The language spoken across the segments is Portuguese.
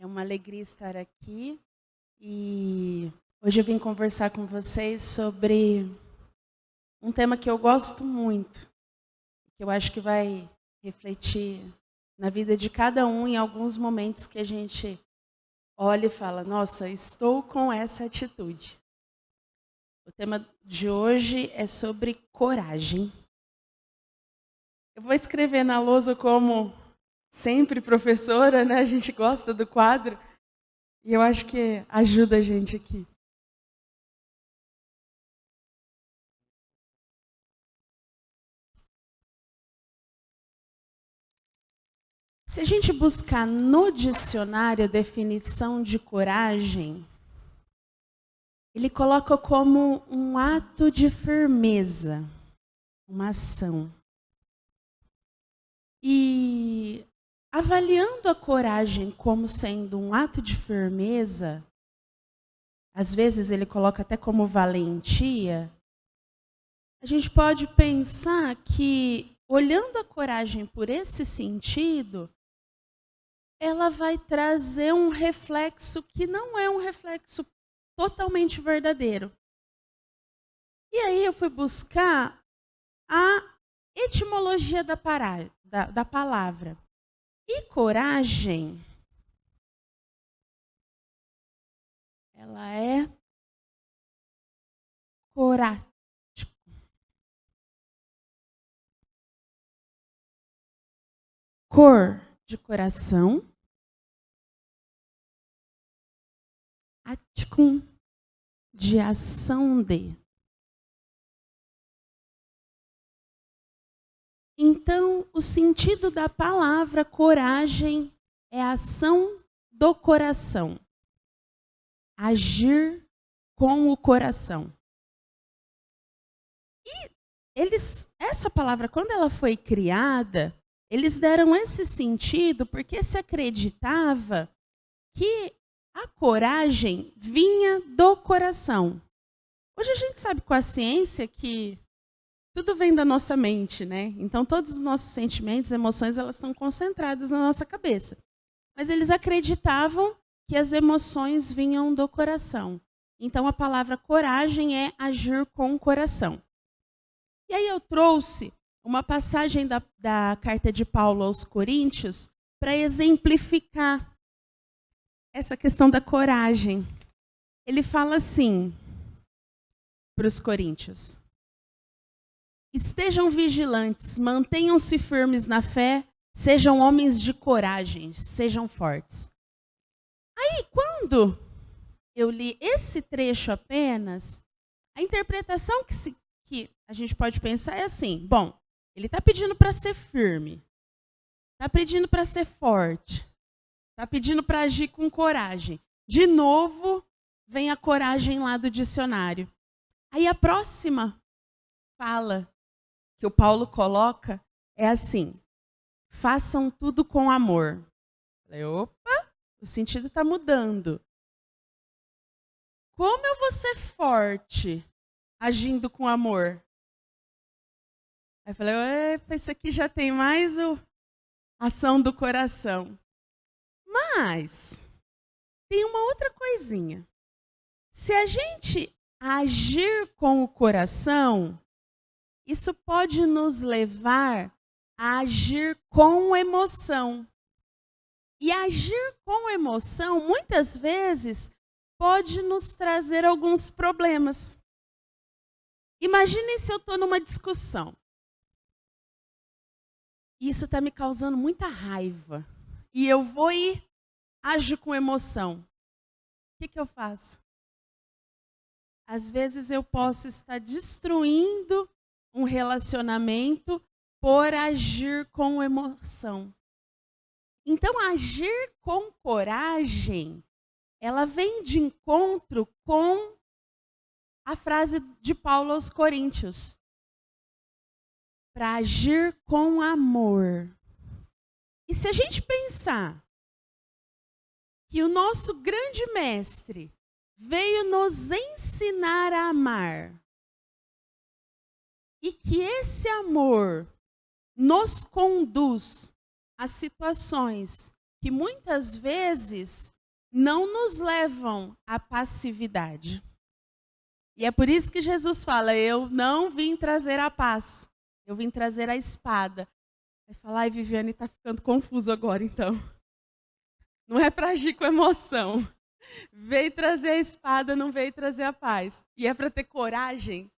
É uma alegria estar aqui e hoje eu vim conversar com vocês sobre um tema que eu gosto muito, que eu acho que vai refletir na vida de cada um em alguns momentos que a gente olha e fala, nossa, estou com essa atitude. O tema de hoje é sobre coragem. Eu vou escrever na lousa como sempre professora, né? A gente gosta do quadro e eu acho que ajuda a gente aqui. Se a gente buscar no dicionário a definição de coragem, ele coloca como um ato de firmeza, uma ação. E avaliando a coragem como sendo um ato de firmeza, às vezes ele coloca até como valentia, a gente pode pensar que, olhando a coragem por esse sentido, ela vai trazer um reflexo que não é um reflexo totalmente verdadeiro. E aí eu fui buscar a etimologia da palavra. E coragem, ela é corático. Cor de coração. Aticum, de ação de. Então, o sentido da palavra coragem é a ação do coração. Agir com o coração. E essa palavra, quando ela foi criada, eles deram esse sentido porque se acreditava que a coragem vinha do coração. Hoje a gente sabe com a ciência que tudo vem da nossa mente, né? Então todos os nossos sentimentos, emoções, elas estão concentradas na nossa cabeça. Mas eles acreditavam que as emoções vinham do coração. Então a palavra coragem é agir com o coração. E aí eu trouxe uma passagem da carta de Paulo aos Coríntios para exemplificar essa questão da coragem. Ele fala assim para os coríntios: estejam vigilantes, mantenham-se firmes na fé, sejam homens de coragem, sejam fortes. Aí, quando eu li esse trecho apenas, a interpretação que a gente pode pensar é assim, bom, ele está pedindo para ser firme, está pedindo para ser forte, está pedindo para agir com coragem. De novo, vem a coragem lá do dicionário. Aí a próxima fala que o Paulo coloca é assim: façam tudo com amor. Falei, opa, o sentido está mudando. Como eu vou ser forte agindo com amor? Aí eu falei, epa, isso aqui já tem mais a ação do coração. Mas tem uma outra coisinha. Se a gente agir com o coração, isso pode nos levar a agir com emoção. E agir com emoção, muitas vezes, pode nos trazer alguns problemas. Imaginem se eu estou numa discussão. Isso está me causando muita raiva. E eu vou e ajo com emoção. O que eu faço? Às vezes eu posso estar destruindo um relacionamento por agir com emoção. Então, agir com coragem, ela vem de encontro com a frase de Paulo aos Coríntios. Para agir com amor. E se a gente pensar que o nosso grande mestre veio nos ensinar a amar, e que esse amor nos conduz a situações que muitas vezes não nos levam à passividade. E é por isso que Jesus fala, eu não vim trazer a paz, eu vim trazer a espada. Vai falar, ai, Viviane, está ficando confuso agora, então. Não é para agir com emoção. Veio trazer a espada, não veio trazer a paz. E é para ter coragem.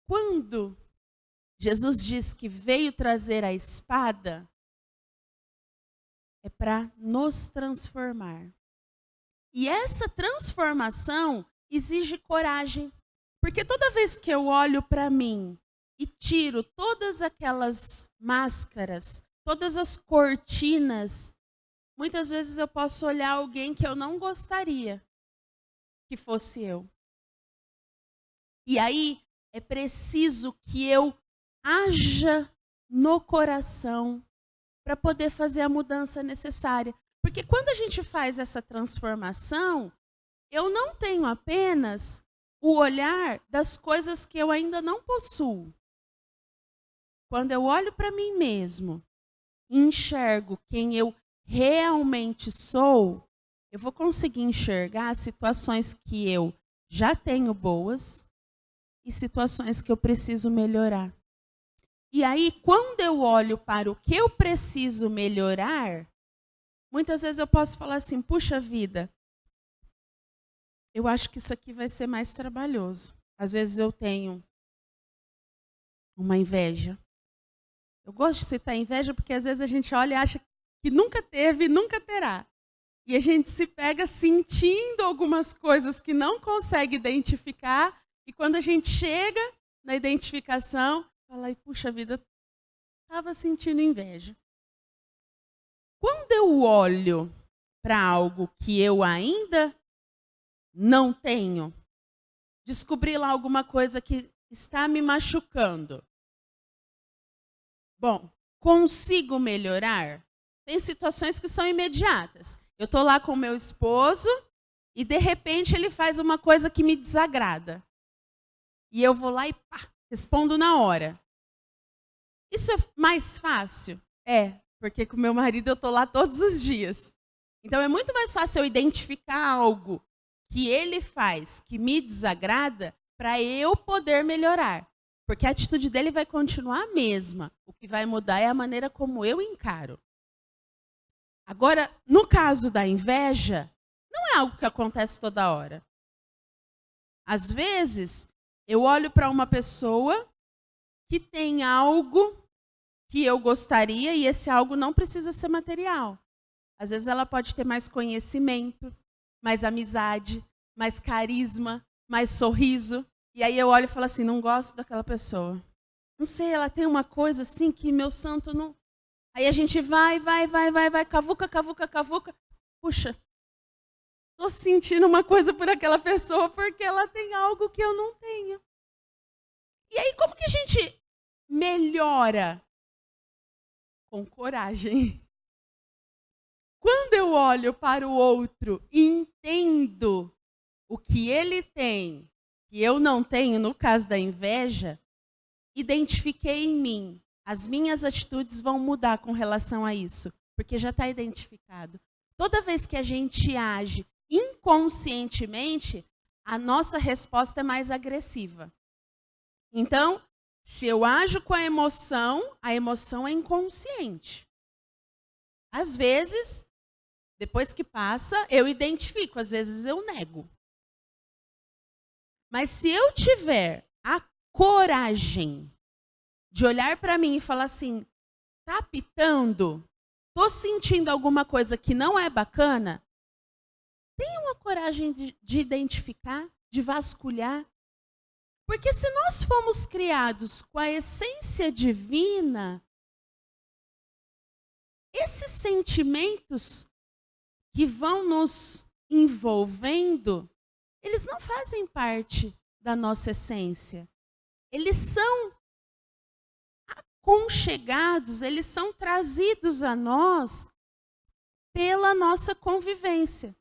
Quando Jesus diz que veio trazer a espada, é para nos transformar. E essa transformação exige coragem. Porque toda vez que eu olho para mim e tiro todas aquelas máscaras, todas as cortinas, muitas vezes eu posso olhar alguém que eu não gostaria que fosse eu. E aí é preciso que eu haja no coração para poder fazer a mudança necessária. Porque quando a gente faz essa transformação, eu não tenho apenas o olhar das coisas que eu ainda não possuo. Quando eu olho para mim mesmo e enxergo quem eu realmente sou, eu vou conseguir enxergar situações que eu já tenho boas e situações que eu preciso melhorar. E aí, quando eu olho para o que eu preciso melhorar, muitas vezes eu posso falar assim, puxa vida, eu acho que isso aqui vai ser mais trabalhoso. Às vezes eu tenho uma inveja. Eu gosto de citar inveja porque às vezes a gente olha e acha que nunca teve e nunca terá. E a gente se pega sentindo algumas coisas que não consegue identificar. E quando a gente chega na identificação, fala, puxa vida, estava sentindo inveja. Quando eu olho para algo que eu ainda não tenho, descobri lá alguma coisa que está me machucando. Bom, consigo melhorar? Tem situações que são imediatas. Eu estou lá com o meu esposo e, de repente, ele faz uma coisa que me desagrada. E eu vou lá e pá, respondo na hora. Isso é mais fácil? É, porque com meu marido eu estou lá todos os dias. Então, é muito mais fácil eu identificar algo que ele faz que me desagrada para eu poder melhorar. Porque a atitude dele vai continuar a mesma. O que vai mudar é a maneira como eu encaro. Agora, no caso da inveja, não é algo que acontece toda hora. Às vezes, eu olho para uma pessoa que tem algo que eu gostaria e esse algo não precisa ser material. Às vezes ela pode ter mais conhecimento, mais amizade, mais carisma, mais sorriso. E aí eu olho e falo assim, não gosto daquela pessoa. Não sei, ela tem uma coisa assim que meu santo não... Aí a gente vai, cavuca. Puxa, estou sentindo uma coisa por aquela pessoa porque ela tem algo que eu não tenho. E aí como que a gente melhora? Com coragem. Quando eu olho para o outro e entendo o que ele tem, que eu não tenho, no caso da inveja, identifiquei em mim. As minhas atitudes vão mudar com relação a isso, porque já está identificado. Toda vez que a gente age inconscientemente, a nossa resposta é mais agressiva. Então, se eu ajo com a emoção é inconsciente. Às vezes, depois que passa, eu identifico, às vezes eu nego. Mas se eu tiver a coragem de olhar para mim e falar assim, tá apitando? Tô sentindo alguma coisa que não é bacana? Tenha uma coragem de identificar, de vasculhar. Porque se nós fomos criados com a essência divina, esses sentimentos que vão nos envolvendo, eles não fazem parte da nossa essência. Eles são aconchegados, eles são trazidos a nós pela nossa convivência.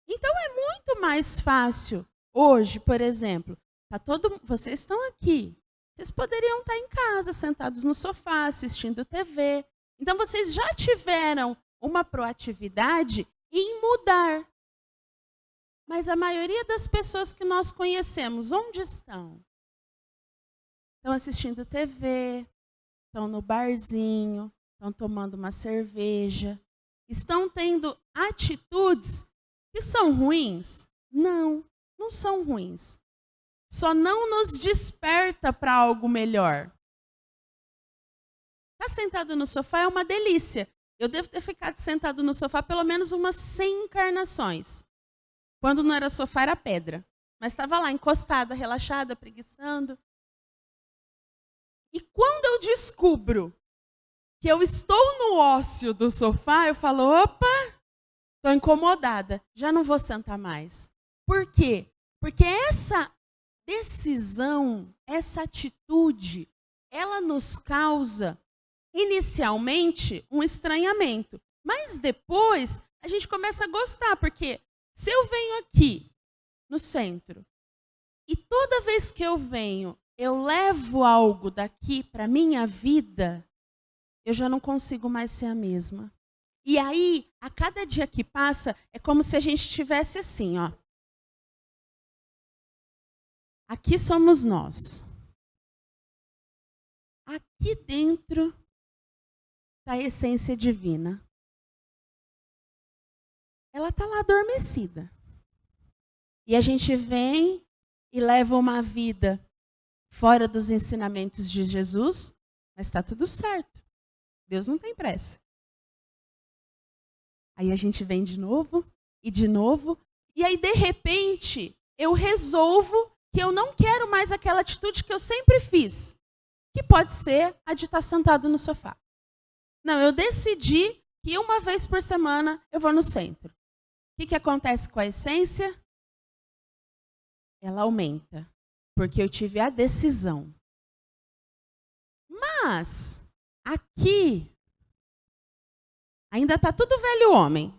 Então é muito mais fácil hoje, por exemplo, vocês estão aqui, vocês poderiam estar em casa, sentados no sofá, assistindo TV. Então vocês já tiveram uma proatividade em mudar. Mas a maioria das pessoas que nós conhecemos, onde estão? Estão assistindo TV, estão no barzinho, estão tomando uma cerveja, estão tendo atitudes que são ruins? Não, não são ruins. Só não nos desperta para algo melhor. Estar sentado no sofá é uma delícia. Eu devo ter ficado sentado no sofá pelo menos umas 100 encarnações. Quando não era sofá, era pedra. Mas estava lá, encostada, relaxada, preguiçando. E quando eu descubro que eu estou no ócio do sofá, eu falo, opa, estou incomodada, já não vou sentar mais. Por quê? Porque essa decisão, essa atitude, ela nos causa, inicialmente, um estranhamento. Mas depois, a gente começa a gostar, porque se eu venho aqui, no centro, e toda vez que eu venho, eu levo algo daqui para a minha vida, eu já não consigo mais ser a mesma. E aí, a cada dia que passa, é como se a gente estivesse assim, ó. Aqui somos nós. Aqui dentro está a essência divina. Ela está lá adormecida. E a gente vem e leva uma vida fora dos ensinamentos de Jesus, mas está tudo certo. Deus não tem pressa. Aí a gente vem de novo, e aí de repente eu resolvo que eu não quero mais aquela atitude que eu sempre fiz, que pode ser a de estar sentado no sofá. Não, eu decidi que uma vez por semana eu vou no centro. O que acontece com a essência? Ela aumenta, porque eu tive a decisão. Mas, aqui, ainda está tudo velho homem.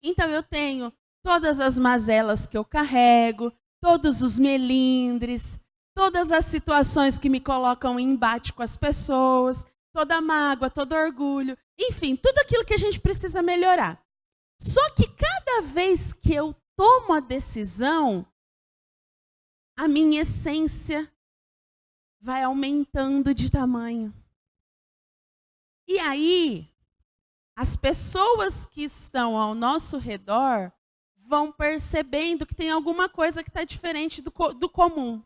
Então eu tenho todas as mazelas que eu carrego, todos os melindres, todas as situações que me colocam em embate com as pessoas, toda a mágoa, todo orgulho, enfim, tudo aquilo que a gente precisa melhorar. Só que cada vez que eu tomo a decisão, a minha essência vai aumentando de tamanho. E aí, as pessoas que estão ao nosso redor vão percebendo que tem alguma coisa que está diferente do comum.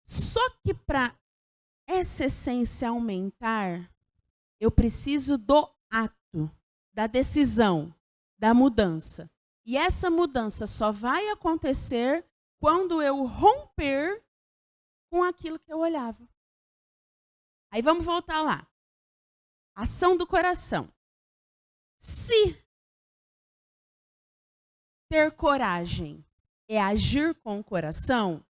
Só que para essa essência aumentar, eu preciso do ato, da decisão, da mudança. E essa mudança só vai acontecer quando eu romper com aquilo que eu olhava. Aí vamos voltar lá. Ação do coração. Se ter coragem é agir com o coração,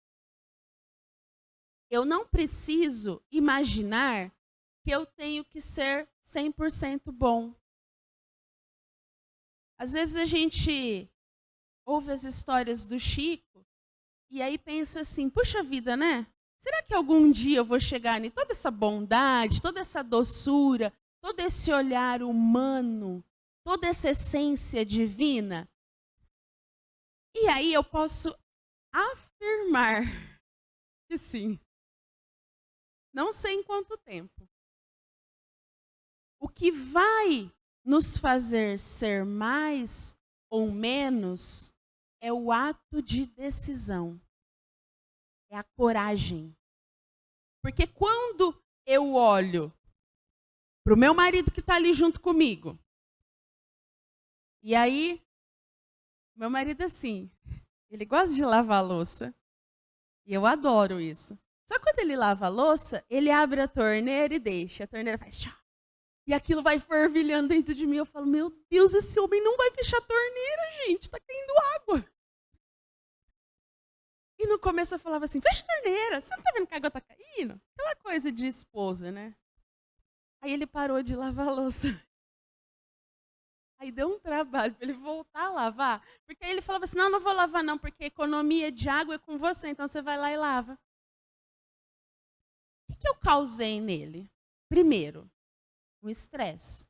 eu não preciso imaginar que eu tenho que ser 100% bom. Às vezes a gente ouve as histórias do Chico e aí pensa assim, puxa vida, né? Será que algum dia eu vou chegar em toda essa bondade, toda essa doçura, todo esse olhar humano, toda essa essência divina? E aí eu posso afirmar que sim. Não sei em quanto tempo. O que vai nos fazer ser mais ou menos é o ato de decisão. É a coragem. Porque quando eu olho para o meu marido que está ali junto comigo, e aí, meu marido assim, ele gosta de lavar a louça, e eu adoro isso. Só que quando ele lava a louça, ele abre a torneira e deixa. A torneira faz tchau. E aquilo vai fervilhando dentro de mim. Eu falo, meu Deus, esse homem não vai fechar a torneira, gente. Está caindo água. E no começo eu falava assim, fecha a torneira. Você não está vendo que a água está caindo? Aquela coisa de esposa, né? Aí ele parou de lavar a louça. Aí deu um trabalho para ele voltar a lavar. Porque aí ele falava assim, não vou lavar não, porque a economia de água é com você. Então você vai lá e lava. O que eu causei nele? Primeiro, um estresse.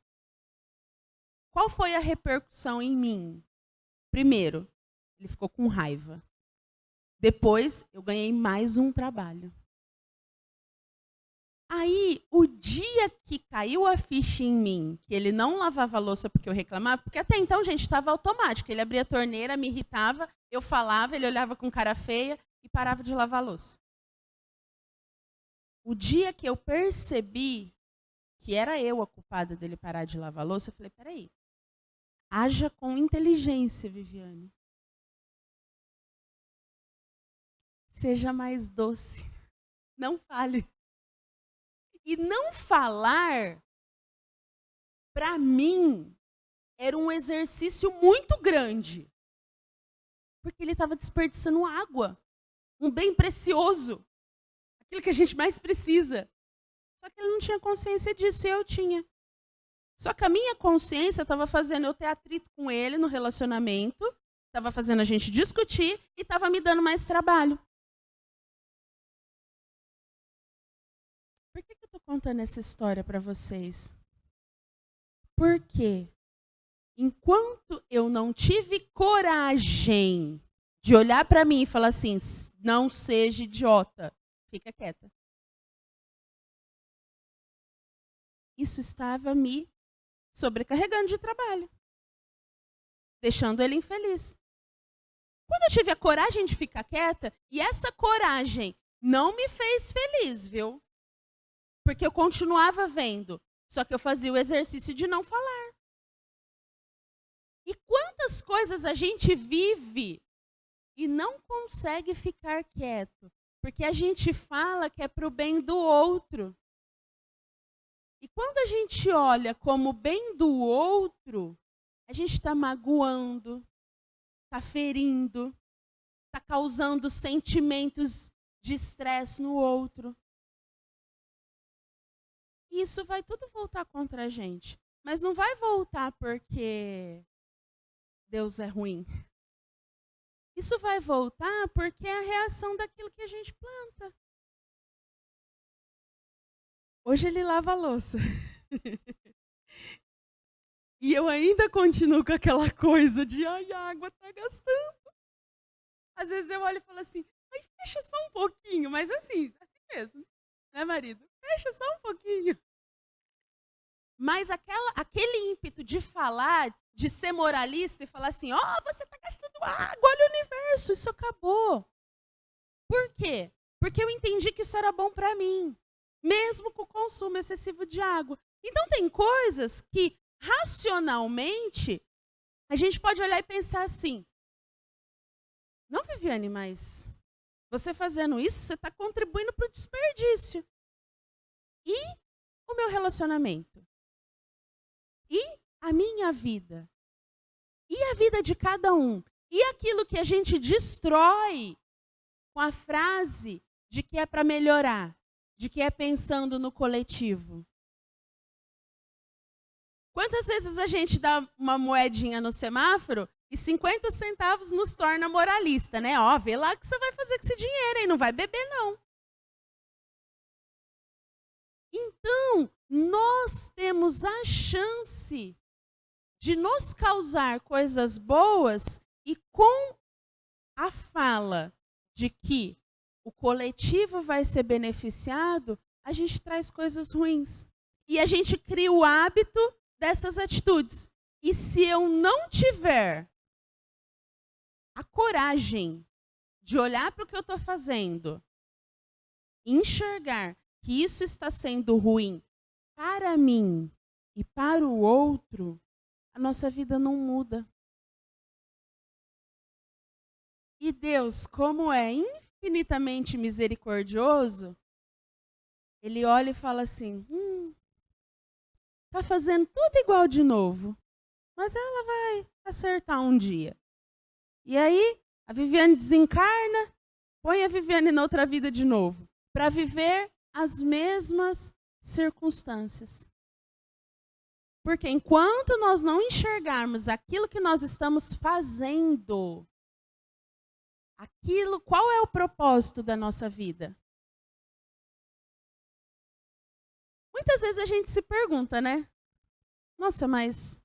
qual foi a repercussão em mim? Primeiro, ele ficou com raiva. Depois, eu ganhei mais um trabalho. Aí, o dia que caiu a ficha em mim, que ele não lavava a louça porque eu reclamava, porque até então, gente, estava automático. Ele abria a torneira, me irritava, eu falava, ele olhava com cara feia e parava de lavar a louça. O dia que eu percebi que era eu a culpada dele parar de lavar a louça, eu falei, peraí, haja com inteligência, Viviane. Seja mais doce. Não fale. E não falar, para mim, era um exercício muito grande. Porque ele estava desperdiçando água. Um bem precioso. Aquilo que a gente mais precisa. Só que ele não tinha consciência disso e eu tinha. Só que a minha consciência estava fazendo eu ter atrito com ele no relacionamento, estava fazendo a gente discutir e estava me dando mais trabalho. Por que eu estou contando essa história para vocês? Porque enquanto eu não tive coragem de olhar para mim e falar assim, não seja idiota, fica quieta. Isso estava me sobrecarregando de trabalho, deixando ele infeliz. Quando eu tive a coragem de ficar quieta, e essa coragem não me fez feliz, viu? Porque eu continuava vendo, só que eu fazia o exercício de não falar. E quantas coisas a gente vive e não consegue ficar quieto, porque a gente fala que é para o bem do outro. E quando a gente olha como bem do outro, a gente está magoando, está ferindo, está causando sentimentos de estresse no outro. E isso vai tudo voltar contra a gente. Mas não vai voltar porque Deus é ruim. Isso vai voltar porque é a reação daquilo que a gente planta. Hoje ele lava a louça. E eu ainda continuo com aquela coisa de, ai, a água está gastando. Às vezes eu olho e falo assim, ai, fecha só um pouquinho. Mas assim mesmo, né, marido? Fecha só um pouquinho. Mas aquele ímpeto de falar, de ser moralista e falar assim, você está gastando água, olha o universo, isso acabou. Por quê? Porque eu entendi que isso era bom para mim, mesmo com o consumo excessivo de água. Então tem coisas que, racionalmente, a gente pode olhar e pensar assim, não, Viviane, mas você fazendo isso, você está contribuindo para o desperdício. E o meu relacionamento? E a minha vida? E a vida de cada um? E aquilo que a gente destrói com a frase de que é para melhorar, de que é pensando no coletivo? Quantas vezes a gente dá uma moedinha no semáforo e 50 centavos nos torna moralista, né? Vê lá o que você vai fazer com esse dinheiro, hein? Não vai beber, não. Então, nós temos a chance de nos causar coisas boas e com a fala de que o coletivo vai ser beneficiado, a gente traz coisas ruins. E a gente cria o hábito dessas atitudes. E se eu não tiver a coragem de olhar para o que eu estou fazendo, enxergar que isso está sendo ruim para mim e para o outro, a nossa vida não muda. E Deus, como é infinitamente misericordioso, Ele olha e fala assim, está fazendo tudo igual de novo, mas ela vai acertar um dia. E aí, a Viviane desencarna, põe a Viviane na outra vida de novo, para viver as mesmas circunstâncias. Porque enquanto nós não enxergarmos aquilo que nós estamos fazendo, qual é o propósito da nossa vida? Muitas vezes a gente se pergunta, né? Nossa, mas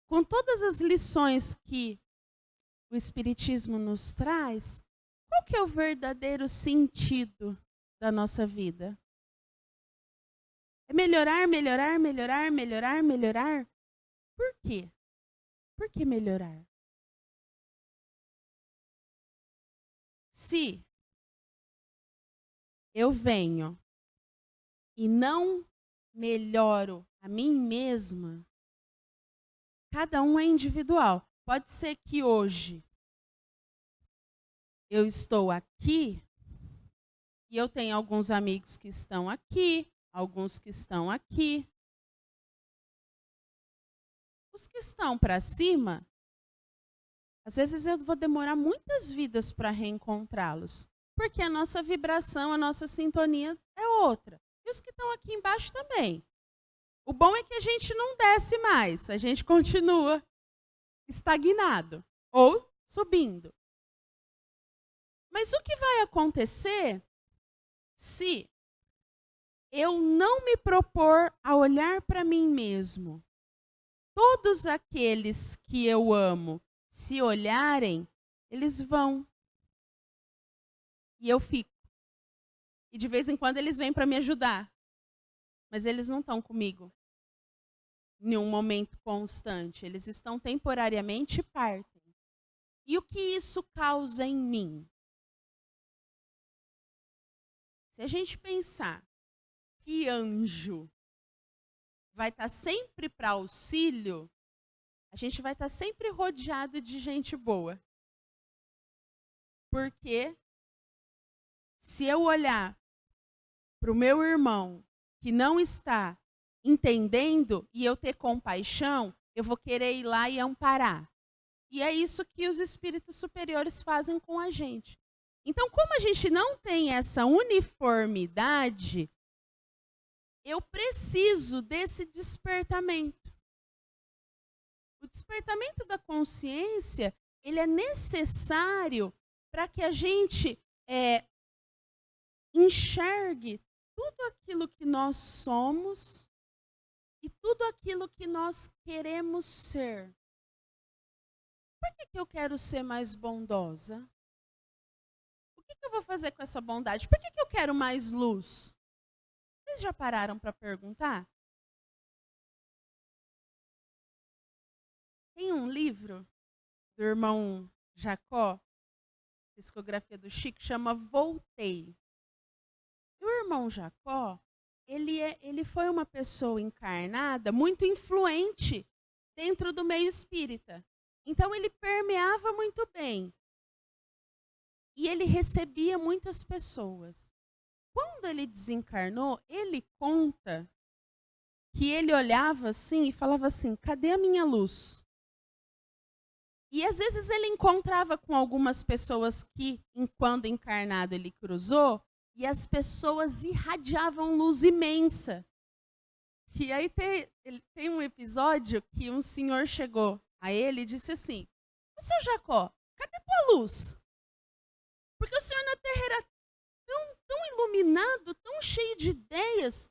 com todas as lições que o Espiritismo nos traz, qual que é o verdadeiro sentido da nossa vida? É melhorar, melhorar, melhorar, melhorar, melhorar? Por quê? Por que melhorar? Se eu venho e não melhoro a mim mesma, cada um é individual. Pode ser que hoje eu estou aqui e eu tenho alguns amigos que estão aqui, alguns que estão aqui. Os que estão para cima, às vezes eu vou demorar muitas vidas para reencontrá-los, porque a nossa vibração, a nossa sintonia é outra. E os que estão aqui embaixo também. O bom é que a gente não desce mais, a gente continua estagnado ou subindo. Mas o que vai acontecer se eu não me propor a olhar para mim mesmo? Todos aqueles que eu amo, se olharem, eles vão. E eu fico. E de vez em quando eles vêm para me ajudar. Mas eles não estão comigo em um momento constante. Eles estão temporariamente e partem. E o que isso causa em mim? Se a gente pensar que anjo vai estar sempre para auxílio, a gente vai estar sempre rodeado de gente boa. Porque se eu olhar para o meu irmão que não está entendendo e eu ter compaixão, eu vou querer ir lá e amparar. E é isso que os espíritos superiores fazem com a gente. Então, como a gente não tem essa uniformidade, eu preciso desse despertamento. O despertamento da consciência, ele é necessário para que a gente enxergue tudo aquilo que nós somos e tudo aquilo que nós queremos ser. Por que eu quero ser mais bondosa? O que eu vou fazer com essa bondade? Por que eu quero mais luz? Vocês já pararam para perguntar? Tem um livro do irmão Jacó, psicografia do Chico, chama Voltei. E o irmão Jacó, ele foi uma pessoa encarnada muito influente dentro do meio espírita. Então ele permeava muito bem. E ele recebia muitas pessoas. Quando ele desencarnou, ele conta que ele olhava assim e falava assim: cadê a minha luz? E às vezes ele encontrava com algumas pessoas que, quando encarnado, ele cruzou, e as pessoas irradiavam luz imensa. E aí tem um episódio que um senhor chegou a ele e disse assim: "O seu Jacó, cadê tua luz? Porque o senhor na Terra era tão iluminado, tão cheio de ideias,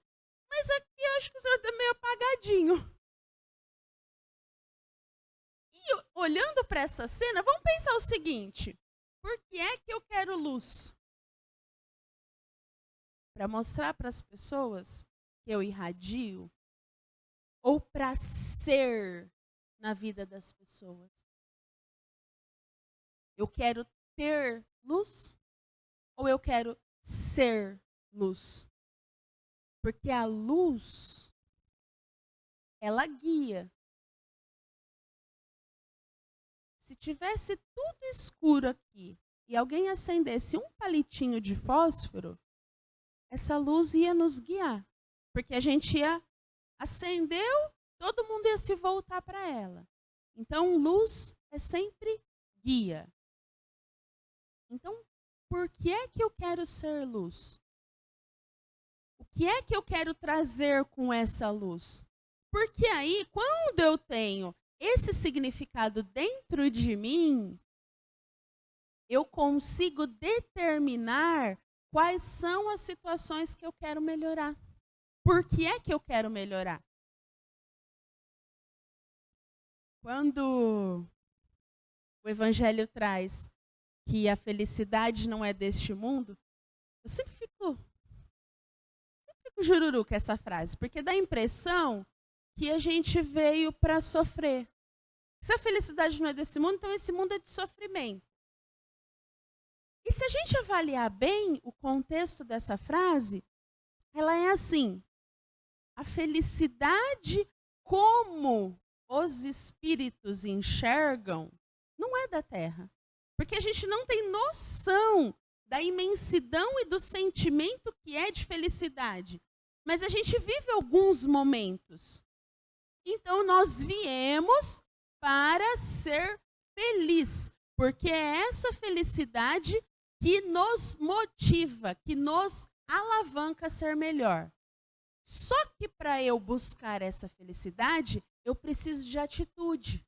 mas aqui eu acho que o senhor está meio apagadinho." E olhando para essa cena, vamos pensar o seguinte: por que é que eu quero luz? Para mostrar para as pessoas que eu irradio? Ou para ser na vida das pessoas? Eu quero ter luz ou eu quero ser luz? Porque a luz, ela guia. Se tivesse tudo escuro aqui e alguém acendesse um palitinho de fósforo, essa luz ia nos guiar. Porque a gente acendeu, todo mundo ia se voltar para ela. Então, luz é sempre guia. Então, por que é que eu quero ser luz? O que é que eu quero trazer com essa luz? Porque aí, quando eu tenho esse significado dentro de mim, eu consigo determinar quais são as situações que eu quero melhorar. Por que é que eu quero melhorar? Quando o Evangelho traz que a felicidade não é deste mundo, eu sempre fico jururu com essa frase, porque dá a impressão que a gente veio para sofrer. Se a felicidade não é desse mundo, então esse mundo é de sofrimento. E se a gente avaliar bem o contexto dessa frase, ela é assim: a felicidade como os espíritos enxergam não é da Terra. Porque a gente não tem noção da imensidão e do sentimento que é de felicidade. Mas a gente vive alguns momentos. Então nós viemos para ser feliz, porque é essa felicidade que nos motiva, que nos alavanca a ser melhor. Só que para eu buscar essa felicidade, eu preciso de atitude.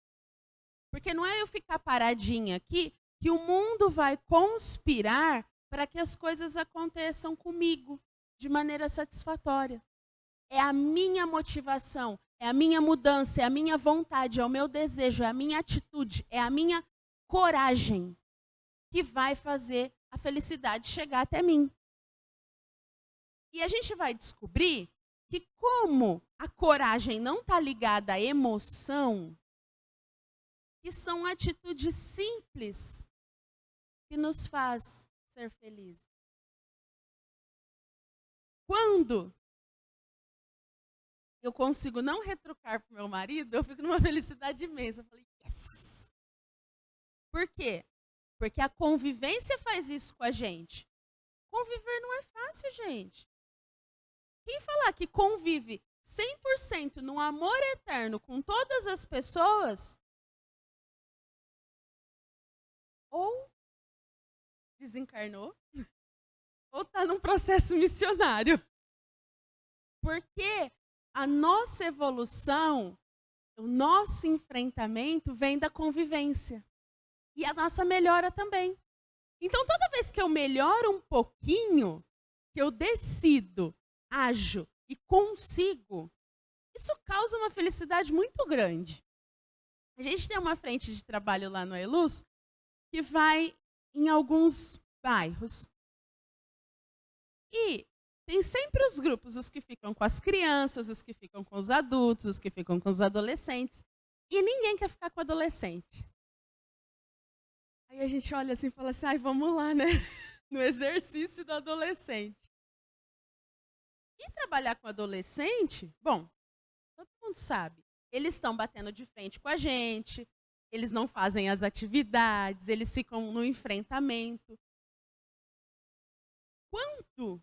Porque não é eu ficar paradinha aqui que o mundo vai conspirar para que as coisas aconteçam comigo de maneira satisfatória. É a minha motivação, é a minha mudança, é a minha vontade, é o meu desejo, é a minha atitude, é a minha coragem que vai fazer a felicidade chegar até mim. E a gente vai descobrir que como a coragem não está ligada à emoção, que são atitudes simples que nos faz ser felizes. Quando eu consigo não retrucar para o meu marido, eu fico numa felicidade imensa. Eu falei, yes! Por quê? Porque a convivência faz isso com a gente. Conviver não é fácil, gente. Quem falar que convive 100% num amor eterno com todas as pessoas, ou desencarnou, ou está num processo missionário. Porque a nossa evolução, o nosso enfrentamento vem da convivência. E a nossa melhora também. Então, toda vez que eu melhoro um pouquinho, que eu decido, ajo e consigo, isso causa uma felicidade muito grande. A gente tem uma frente de trabalho lá no Eluz que vai em alguns bairros. E tem sempre os grupos, os que ficam com as crianças, os que ficam com os adultos, os que ficam com os adolescentes. E ninguém quer ficar com o adolescente. Aí a gente olha assim e fala assim, ai, vamos lá, né? No exercício do adolescente. E trabalhar com adolescente, bom, todo mundo sabe. Eles estão batendo de frente com a gente, eles não fazem as atividades, eles ficam no enfrentamento. Quando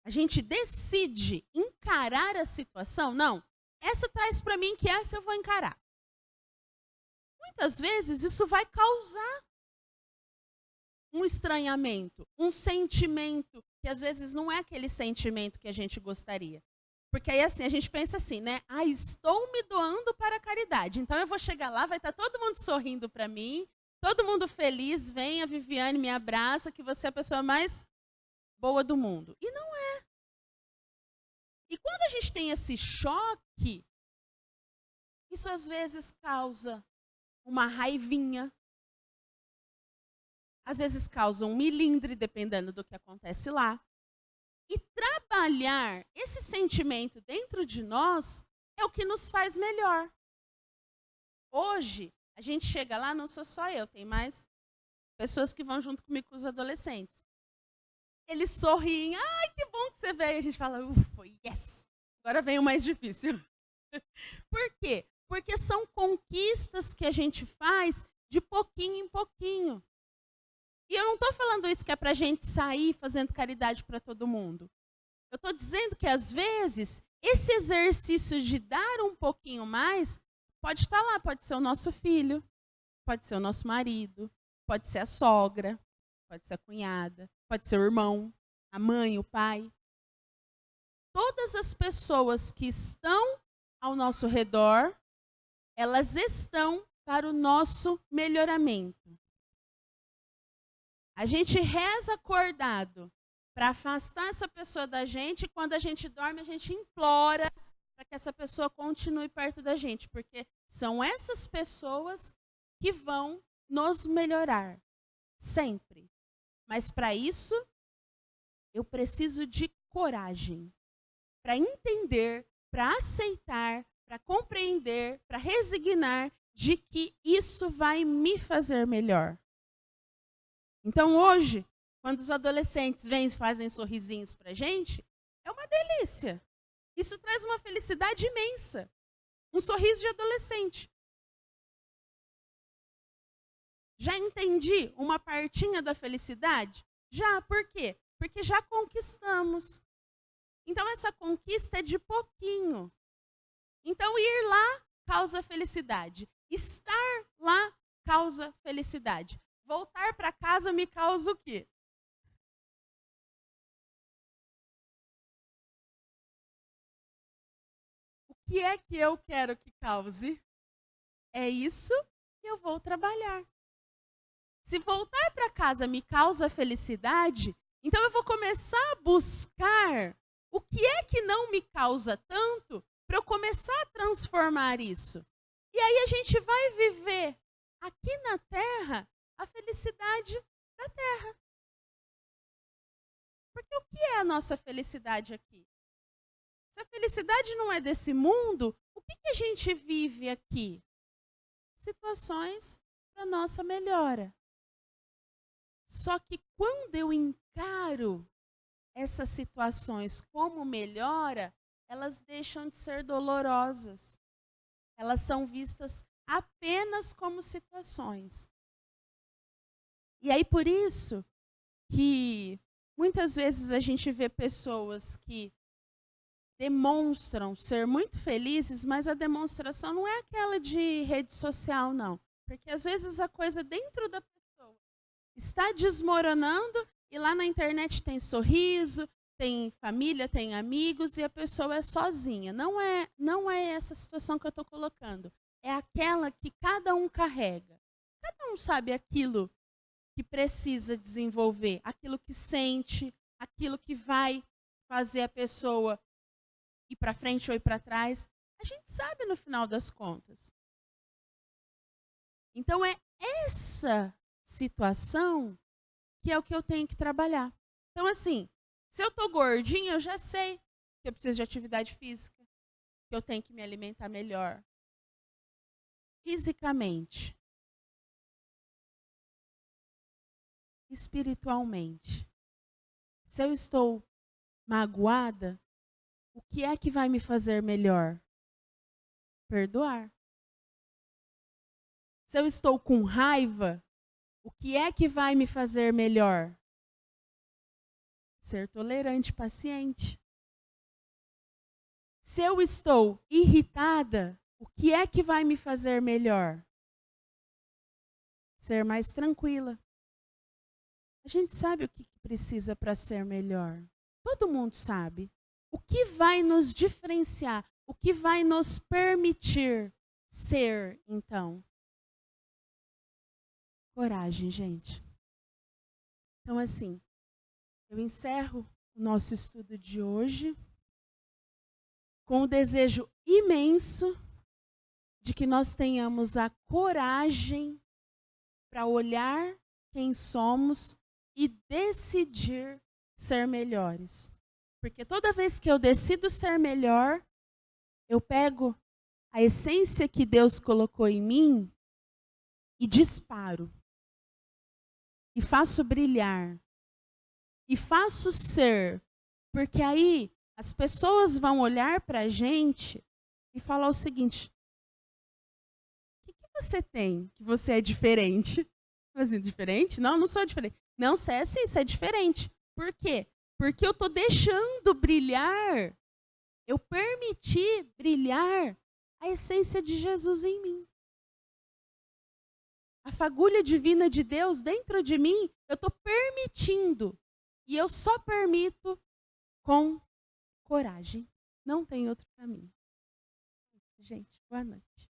a gente decide encarar a situação, não, essa traz para mim que essa eu vou encarar. Muitas vezes isso vai causar um estranhamento, um sentimento que às vezes não é aquele sentimento que a gente gostaria. Porque aí assim, a gente pensa assim, né? Ah, estou me doando para a caridade. Então eu vou chegar lá, vai estar todo mundo sorrindo para mim, todo mundo feliz, vem a Viviane, me abraça, que você é a pessoa mais boa do mundo. E não é. E quando a gente tem esse choque, isso às vezes causa uma raivinha, às vezes causa um milindre, dependendo do que acontece lá. E trabalhar esse sentimento dentro de nós é o que nos faz melhor. Hoje, a gente chega lá, não sou só eu, tem mais pessoas que vão junto comigo com os adolescentes. Eles sorriem, ai, que bom que você veio. A gente fala, ufa, yes, agora vem o mais difícil. Por quê? Porque são conquistas que a gente faz de pouquinho em pouquinho. E eu não estou falando isso que é para a gente sair fazendo caridade para todo mundo. Eu estou dizendo que, às vezes, esse exercício de dar um pouquinho mais pode estar lá, pode ser o nosso filho, pode ser o nosso marido, pode ser a sogra, pode ser a cunhada, pode ser o irmão, a mãe, o pai. Todas as pessoas que estão ao nosso redor, elas estão para o nosso melhoramento. A gente reza acordado para afastar essa pessoa da gente, e quando a gente dorme, a gente implora para que essa pessoa continue perto da gente, porque são essas pessoas que vão nos melhorar, sempre. Mas para isso, eu preciso de coragem, para entender, para aceitar, para compreender, para resignar de que isso vai me fazer melhor. Então hoje, quando os adolescentes vêm e fazem sorrisinhos para a gente, é uma delícia. Isso traz uma felicidade imensa. Um sorriso de adolescente. Já entendi uma partinha da felicidade? Já, por quê? Porque já conquistamos. Então essa conquista é de pouquinho. Então ir lá causa felicidade. Estar lá causa felicidade. Voltar para casa me causa o quê? O que é que eu quero que cause? É isso que eu vou trabalhar. Se voltar para casa me causa felicidade, então eu vou começar a buscar o que é que não me causa tanto para eu começar a transformar isso. E aí a gente vai viver aqui na Terra a felicidade da Terra. Porque o que é a nossa felicidade aqui? Se a felicidade não é desse mundo, o que a gente vive aqui? Situações para nossa melhora. Só que quando eu encaro essas situações como melhora, elas deixam de ser dolorosas. Elas são vistas apenas como situações. E aí por isso que muitas vezes a gente vê pessoas que demonstram ser muito felizes, mas a demonstração não é aquela de rede social, não. Porque às vezes a coisa dentro da pessoa está desmoronando e lá na internet tem sorriso, tem família, tem amigos e a pessoa é sozinha. Não é essa situação que eu estou colocando. É aquela que cada um carrega. Cada um sabe aquilo que precisa desenvolver, aquilo que sente, aquilo que vai fazer a pessoa ir para frente ou ir para trás. A gente sabe no final das contas. Então é essa situação que é o que eu tenho que trabalhar. Então assim, se eu estou gordinha, eu já sei que eu preciso de atividade física, que eu tenho que me alimentar melhor. Fisicamente. Espiritualmente. Se eu estou magoada, o que é que vai me fazer melhor? Perdoar. Se eu estou com raiva, o que é que vai me fazer melhor? Ser tolerante, paciente. Se eu estou irritada, o que é que vai me fazer melhor? Ser mais tranquila. A gente sabe o que precisa para ser melhor. Todo mundo sabe. O que vai nos diferenciar? O que vai nos permitir ser, então? Coragem, gente. Então, assim, eu encerro o nosso estudo de hoje com o desejo imenso de que nós tenhamos a coragem para olhar quem somos e decidir ser melhores. Porque toda vez que eu decido ser melhor, eu pego a essência que Deus colocou em mim e disparo. E faço brilhar. E faço ser. Porque aí as pessoas vão olhar para a gente e falar o seguinte: o que você tem que você é diferente? Assim, diferente? Não, não sou diferente. Não, você é sim, você é diferente. Por quê? Porque eu estou deixando brilhar, eu permiti brilhar a essência de Jesus em mim. A fagulha divina de Deus dentro de mim, eu estou permitindo. E eu só permito com coragem. Não tem outro caminho. Gente, boa noite.